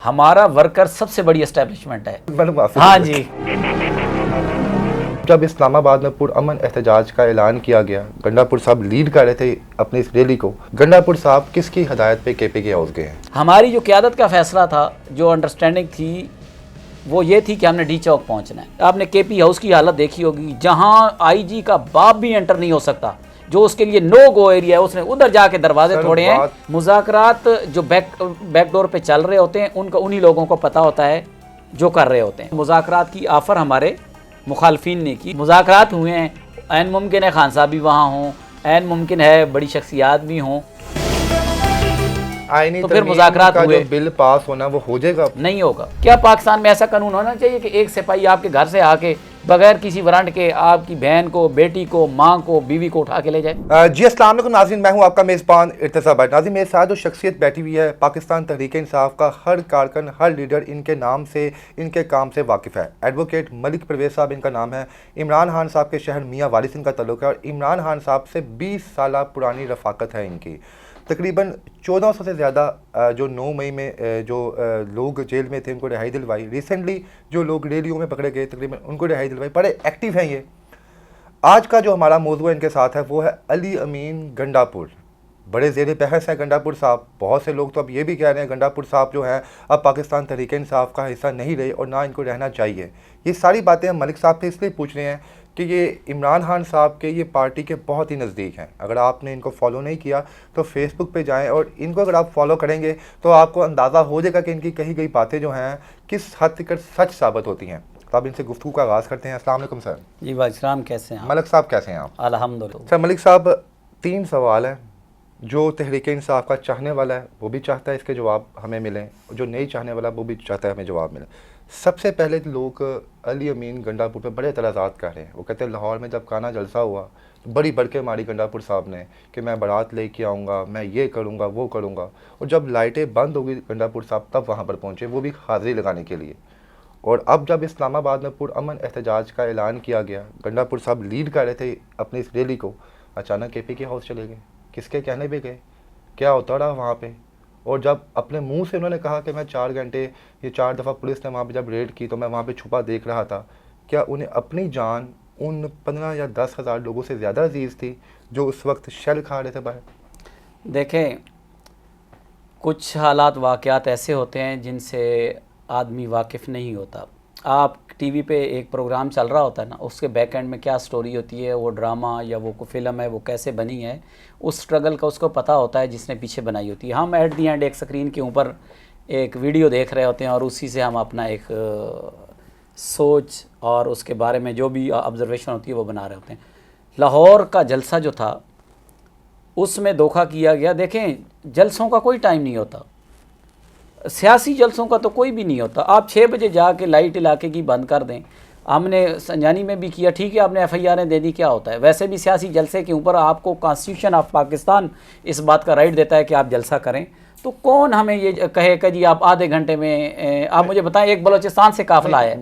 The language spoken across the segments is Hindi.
हमारा वर्कर सबसे बड़ी एस्टेब्लिशमेंट है। हाँ जी। जब इस्लामाबाद में पुरअमन एहतजाज का ऐलान किया गया, गंडापुर साहब लीड कर रहे थे अपनी इस रैली को, गंडापुर साहब किसकी हदायत पे केपीके हाउस गए हैं? हमारी जो क़यादत का फैसला था, जो अंडरस्टैंडिंग थी, वो ये थी कि हमने डी चौक पहुंचना है। आपने केपी हाउस की हालत देखी होगी, जहां आईजी का बाप भी एंटर नहीं हो सकता, जो उसके लिए नो गो एरिया है, उसने उधर जाके दरवाजे तोड़े हैं। मुज़ाकरात जो बैक डोर पे चल रहे होते हैं, उनका उन्हीं लोगों को पता होता है जो कर रहे होते हैं। मुज़ाकरात की ऑफ़र हमारे मुखालफिन ने की, मुज़ाकरात हुए हैं, ऐन मुमकिन है खान साहब भी वहाँ हों, ऐन मुमकिन है बड़ी शख्सियात भी हों, आईनी तो फिर मुज़ाकरात हुए। जो बिल पास होना वो हो जाएगा? नहीं होगा। क्या पाकिस्तान में ऐसा कानून होना चाहिए कि एक सिपाही आपके घर से आके बगैर किसी वारंट के आपकी बहन को, बेटी को, माँ को, बीवी को उठा के ले जाए? जी अस्सलाम वालेकुम नाज़रीन, मैं हूँ आपका मेज़बान इर्तिज़ा भट्ट। नाज़रीन, मेरे साथ जो शख्सियत बैठी हुई है, पाकिस्तान तहरीक इंसाफ का हर कारकुन, हर लीडर इनके नाम से, इनके काम से वाकिफ़ है। एडवोकेट मलिक परवेज़ साहब इनका नाम है। इमरान खान साहब के शहर मियाँ वाली से इनका तल्लुक़ है और इमरान खान साहब से 20 साल पुरानी रफ़ाकत है इनकी। तकरीबन 1400 से ज़्यादा जो 9 मई में जो लोग जेल में थे उनको रिहाई दिलवाई। रिसेंटली जो लोग रैलियों में पकड़े गए तकरीबन उनको रिहाई दिलवाई। बड़े एक्टिव हैं ये। आज का जो हमारा मौजूद इनके साथ है वो है अली अमीन गंडापुर। बड़े ज़ेर बहस है गंडापुर साहब। बहुत से लोग तो अब ये भी कह रहे हैं गंडापुर साहब जो हैं अब पाकिस्तान तहरीक इंसाफ का हिस्सा नहीं रहे और ना इनको रहना चाहिए। ये सारी बातें हम मलिक साहब से इसलिए पूछ रहे हैं कि ये इमरान खान साहब के ये पार्टी के बहुत ही नज़दीक हैं। अगर आपने इनको फॉलो नहीं किया तो फेसबुक पे जाएं और इनको अगर आप फॉलो करेंगे तो आपको अंदाज़ा हो जाएगा कि इनकी कही गई बातें जो हैं किस हद तक सच साबित होती हैं। तो अब इनसे गुफ्तगू का आगाज़ करते हैं। अस्सलाम वालेकुम सर। जी वालेकुम, कैसे हैं? मलिक साहब कैसे हैं आप? अल्हम्दुलिल्लाह। सर मलिक साहब, 3 सवाल हैं। जो तहरीक इंसाफ का चाहने वाला है वो भी चाहता है इसके जवाब हमें मिलें, जो नहीं चाहने वाला वो भी चाहता है हमें जवाब मिले। सबसे पहले तो लोग अली अमीन गंडापुर पे बड़े एतराज़ात कर रहे हैं। वो कहते हैं लाहौर में जब काना जलसा हुआ तो बड़ी बड़के मारी गंडापुर साहब ने कि मैं बारात लेके आऊँगा, मैं ये करूँगा, वो करूँगा। और जब लाइटें बंद हो गई गंडापुर साहब तब वहाँ पर पहुँचे, वो भी हाज़िरी लगाने के लिए। और अब जब इस्लामाबाद में पुरअमन एहतजाज का ऐलान किया गया, गंडापुर साहब लीड कर रहे थे अपनी इस रैली को, अचानक केपीके हाउस चले गए। किसके कहने पे गए? क्या होता रहा वहाँ पे? और जब अपने मुंह से उन्होंने कहा कि मैं 4 घंटे, ये 4 दफ़ा पुलिस ने वहाँ पे जब रेड की तो मैं वहाँ पे छुपा देख रहा था, क्या उन्हें अपनी जान उन 15 या 10 हज़ार लोगों से ज़्यादा अजीज़ थी जो उस वक्त शल खा रहे थे बाहर? देखें, कुछ हालात वाक़यात ऐसे होते हैं जिनसे आदमी वाकिफ़ नहीं होता। आप टीवी पे एक प्रोग्राम चल रहा होता है ना, उसके बैक एंड में क्या स्टोरी होती है, वो ड्रामा या वो फिल्म है, वो कैसे बनी है, उस स्ट्रगल का उसको पता होता है जिसने पीछे बनाई होती है। हम एट दी एंड एक स्क्रीन के ऊपर एक वीडियो देख रहे होते हैं और उसी से हम अपना एक सोच और उसके बारे में जो भी ऑब्जर्वेशन होती है वो बना रहे होते हैं। लाहौर का जलसा जो था उसमें धोखा किया गया। देखें, जलसों का कोई टाइम नहीं होता, सियासी जलसों का तो कोई भी नहीं होता। आप 6 बजे जाके लाइट इलाके की बंद कर दें। हमने संजानी में भी किया, ठीक है, आपने FIR दे दी, क्या होता है? वैसे भी सियासी जलसे के ऊपर आपको कॉन्स्टिट्यूशन ऑफ पाकिस्तान इस बात का राइट देता है कि आप जलसा करें। तो कौन हमें ये कहेगा जी आप आधे घंटे में आप मुझे बताएं। एक बलूचिस्तान से काफिला आया है,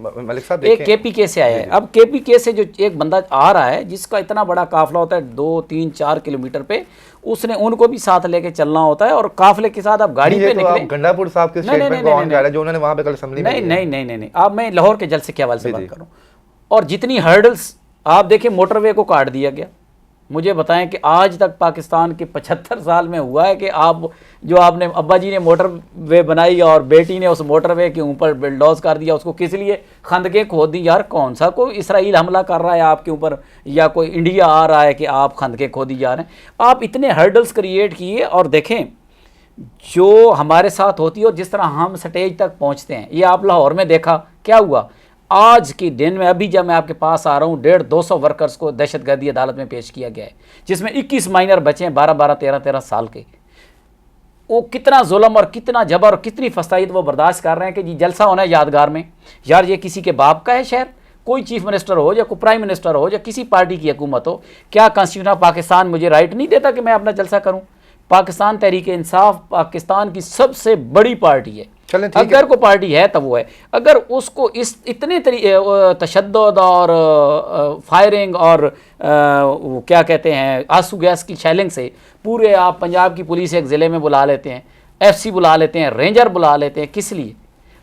एक KPK से आया है। अब KPK से जो एक बंदा आ रहा है जिसका इतना बड़ा काफिला होता है 2, 3, 4 किलोमीटर पे, उसने उनको भी साथ लेके चलना होता है और काफिले के साथ आप गाड़ी पे निकले। गंडापुर साहब के स्टेटमेंट को ऑन कर रहे हैं जो उन्होंने वहां पे कल असेंबली में नहीं। अब मैं लाहौर के जलसे के हवाले से बात करूं और जितनी हर्डल्स आप देखें, मोटरवे को काट दिया गया। मुझे बताएं कि आज तक पाकिस्तान के 75 साल में हुआ है कि आप जो आपने अब्बा जी ने मोटरवे बनाई और बेटी ने उस मोटरवे के ऊपर बिल्डोज कर दिया, उसको किस लिए खंदकें खोद दी? यार कौन सा कोई इसराइल हमला कर रहा है आपके ऊपर या कोई इंडिया आ रहा है कि आप खंदकें खोदी जा रहे हैं? आप इतने हर्डल्स क्रिएट किए और देखें जो हमारे साथ होती है और जिस तरह हम स्टेज तक पहुँचते हैं, ये आप लाहौर में देखा क्या हुआ। आज के दिन में अभी जब मैं आपके पास आ रहा हूँ 150-200 वर्कर्स को दहशतगर्दी अदालत में पेश किया गया है, जिसमें 21 माइनर बचे हैं 12-12, 13-13 साल के। वो कितना जुल्म और कितना जबर और कितनी फसाइद वो बर्दाश्त कर रहे हैं कि जी जलसा होना है यादगार में। यार ये किसी के बाप का है शहर? कोई चीफ मिनिस्टर हो या कोई प्राइम मिनिस्टर हो या किसी पार्टी की हुकूमत हो, क्या कॉन्स्टिट्यूशन ऑफ पाकिस्तान मुझे राइट नहीं देता कि मैं अपना जलसा करूँ? पाकिस्तान तहरीक इंसाफ पाकिस्तान की सबसे बड़ी पार्टी है। अगर कोई पार्टी है तब वो है। अगर उसको इस इतने तशद्दुद और फायरिंग और वो क्या कहते हैं आंसू गैस की शैलिंग से पूरे आप पंजाब की पुलिस एक ज़िले में बुला लेते हैं, FC बुला लेते हैं, रेंजर बुला लेते हैं, किस लिए?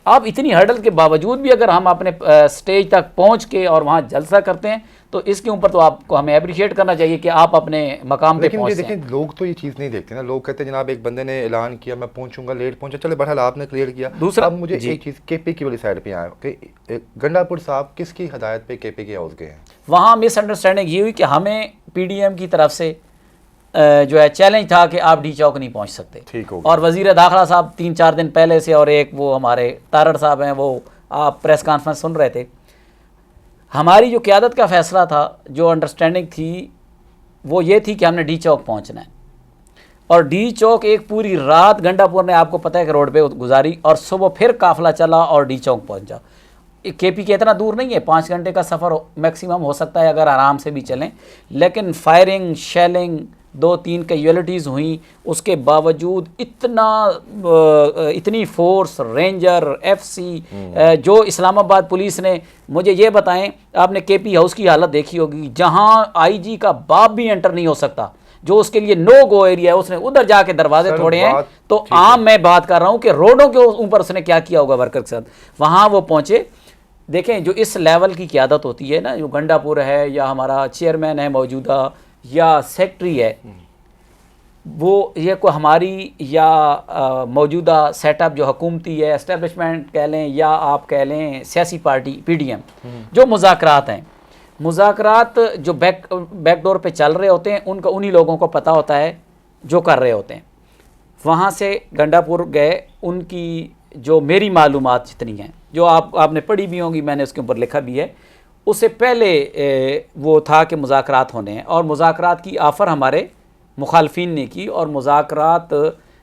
आप इतनी हर्डल के बावजूद भी अगर हम अपने स्टेज तक पहुंच के और वहां जलसा करते हैं तो इसके ऊपर तो आपको हमें अप्रिशिएट करना चाहिए कि आप अपने मकाम पे पहुंचे। लेकिन लोग तो ये चीज़ नहीं देखते ना, लोग कहते हैं जनाब एक बंदे ने ऐलान किया मैं पहुंचूंगा, लेट पहुंचा, चले बहरहाल आपने क्लियर किया। दूसरा, अब मुझे एक चीज़ केपी की वाली साइड पे आया कि गंडापुर साहब किसकी हदायत पे केपी के हाउस गए हैं? वहाँ मिसअंडरस्टैंडिंग ये हुई कि हमें पीडीएम की तरफ से जो है चैलेंज था कि आप डी चौक नहीं पहुंच सकते। ठीक हो और वजीर दाखिला साहब 3-4 दिन पहले से, और एक वो हमारे तारड़ साहब हैं, वो आप प्रेस कॉन्फ्रेंस सुन रहे थे। हमारी जो क़यादत का फ़ैसला था, जो अंडरस्टैंडिंग थी, वो ये थी कि हमने डी चौक पहुंचना है। और डी चौक एक पूरी रात गंडापुर ने, आपको पता है कि रोड पे गुजारी, और सुबह फिर काफ़िला चला और डी चौक पहुंचा। केपी के इतना दूर नहीं है, 5 घंटे का सफ़र मैक्सिमम हो सकता है अगर आराम से भी चलें। लेकिन फायरिंग, शेलिंग, 2-3 कैजुअलिटीज़ हुई, उसके बावजूद इतनी फोर्स, रेंजर, एफसी, जो इस्लामाबाद पुलिस ने, मुझे ये बताएं, आपने केपी हाउस की हालत देखी होगी, जहां आईजी का बाप भी एंटर नहीं हो सकता, जो उसके लिए नो गो एरिया है, उसने उधर जाके दरवाजे तोड़े हैं। तो आम मैं बात कर रहा हूं कि रोडों के ऊपर उसने क्या किया होगा वर्कर के साथ। वहां वो पहुंचे। देखें, जो इस लेवल की क़यादत होती है ना, जो गंडापुर है या हमारा चेयरमैन है मौजूदा या सेक्रेटरी है, वो ये कोई हमारी या मौजूदा सेटअप जो हुकूमती है, एस्टेब्लिशमेंट कह लें या आप कह लें सियासी पार्टी पीडीएम, जो मुज़ाकरात हैं, मुज़ाकरात जो बैकडोर पे चल रहे होते हैं, उनका उन्हीं लोगों को पता होता है जो कर रहे होते हैं। वहाँ से गंडापुर गए, उनकी जो मेरी मालूमात जितनी हैं, जो आपने पढ़ी भी होंगी, मैंने उसके ऊपर लिखा भी है, उससे पहले वो था कि मुज़ाकरात होने हैं, और मुज़ाकरात की आफ़र हमारे मुखालफिन ने की, और मुज़ाकरात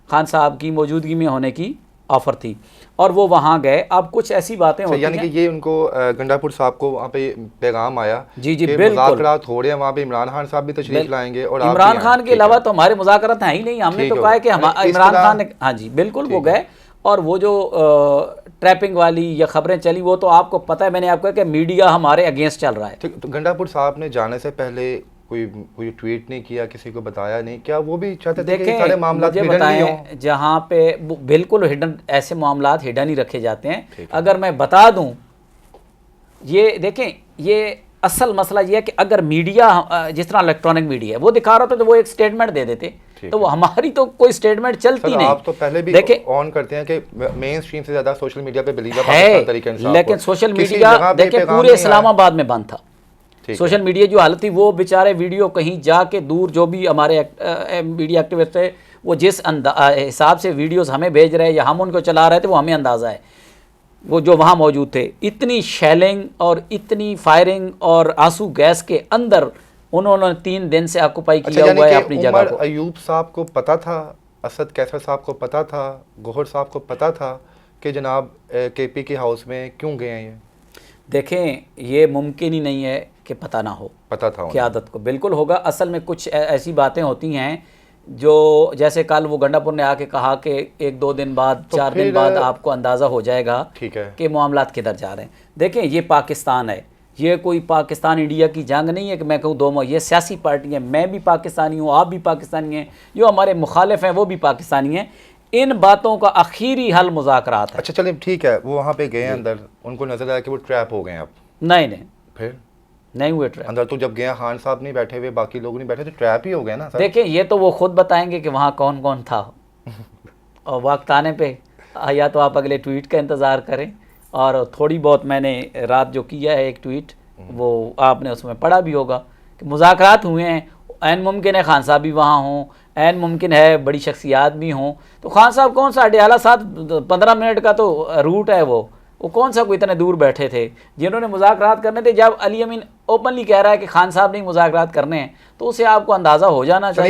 खान साहब की मौजूदगी में होने की ऑफ़र थी, और वो वहाँ गए। अब कुछ ऐसी बातें होती हैं, यानी कि ये उनको गंडापुर साहब को वहाँ पे पैगाम आया, जी जी, बिल्कुल, मुज़ाकरात हो रहे हैं, वहाँ पे इमरान खान साहब भी तशरीफ लाएंगे, और इमरान खान के अलावा तो हमारे मुज़ाकरात हैं ही नहीं। हमने तो कहा है कि इमरान खान ने, हाँ जी बिल्कुल, वो गए। और वो जो ट्रैपिंग वाली या खबरें चली, वो तो आपको पता है, मैंने आपको कहा कि मीडिया हमारे अगेंस्ट चल रहा है। तो गंडापुर साहब ने जाने से पहले कोई ट्वीट नहीं किया, किसी को बताया नहीं, क्या वो भी चाहते थे कि सारे मामला हिडन नहीं हों? जहाँ पे बिल्कुल हिडन, ऐसे मामला हिडन ही रखे जाते हैं। अगर मैं बता दूं, ये देखें, ये असल मसला ये है कि अगर मीडिया, जिस तरह इलेक्ट्रॉनिक मीडिया है, वो दिखा रहा था तो वो एक स्टेटमेंट दे देते, तो वो हमारी तो कोई स्टेटमेंट चलती नहीं। आप तो पहले भी ऑन करते हैं कि मेन स्ट्रीम से ज्यादा सोशल मीडिया पे बिलीव है, लेकिन सोशल मीडिया देखें पूरे इस्लामाबाद में बंद था। सोशल मीडिया जो हालत थी, वो बेचारे वीडियो कहीं जाके दूर, जो भी हमारे मीडिया एक्टिविस्ट थे, वो जिस हिसाब से वीडियोस हमें भेज रहे हैं या हम उनको चला रहे थे, वो हमें अंदाज़ा है, वो जो वहाँ मौजूद थे। इतनी शेलिंग और इतनी फायरिंग और आंसू गैस के अंदर उन्होंने 3 दिन से ऑक्युपाई किया हुआ है अपनी जगह को। अयूब साहब को पता था, असद कैसर साहब को पता था, गौहर साहब को पता था कि जनाब केपी के हाउस में क्यों गए हैं? ये देखें, ये मुमकिन ही नहीं है कि पता ना हो। पता था क़यादत को बिल्कुल होगा। असल में कुछ ऐसी बातें होती हैं जो, जैसे कल वो गंडापुर ने आके कहा कि 1-2 दिन बाद, 4 दिन बाद आपको अंदाज़ा हो जाएगा कि मामलात किधर जा रहे हैं। देखें, ये पाकिस्तान है, ये कोई पाकिस्तान इंडिया की जंग नहीं है कि मैं कहूँ दो, ये सियासी पार्टी है, मैं भी पाकिस्तानी हूँ, आप भी पाकिस्तानी हैं, जो हमारे मुखालिफ हैं वो भी पाकिस्तानी हैं। इन बातों का आखिरी हल मुज़ाकरात है। अच्छा चलिए ठीक है, वो वहाँ पे गए अंदर, उनको नजर आया कि वो ट्रैप हो गए। अब नहीं, फिर नहीं हुए ट्रैप अंदर। तो जब गए खान साहब नहीं बैठे हुए, बाकी लोग नहीं बैठे, तो ट्रैप ही हो गए ना सर। देखें, ये तो वो खुद बताएंगे कि वहाँ कौन कौन था, और वक्त आने पे या तो आप अगले ट्वीट का इंतज़ार करें, और थोड़ी बहुत मैंने रात जो किया है एक ट्वीट, वो आपने उसमें पढ़ा भी होगा कि मुज़ाकरात हुए हैं। ऐन मुमकिन है खान साहब भी वहाँ हों, ऐन मुमकिन है बड़ी शख्सियात भी हों। तो खान साहब कौन सा अडयाला 7-15 मिनट का तो रूट है, वो कौन सा कोई इतने दूर बैठे थे जिन्होंने मुज़ाकरात करने थे। जब अली अमीन ओपनली कह रहा है कि खान साहब नहीं मुज़ाकरात करने हैं, तो उसे आपको अंदाज़ा हो जाना चाहिए।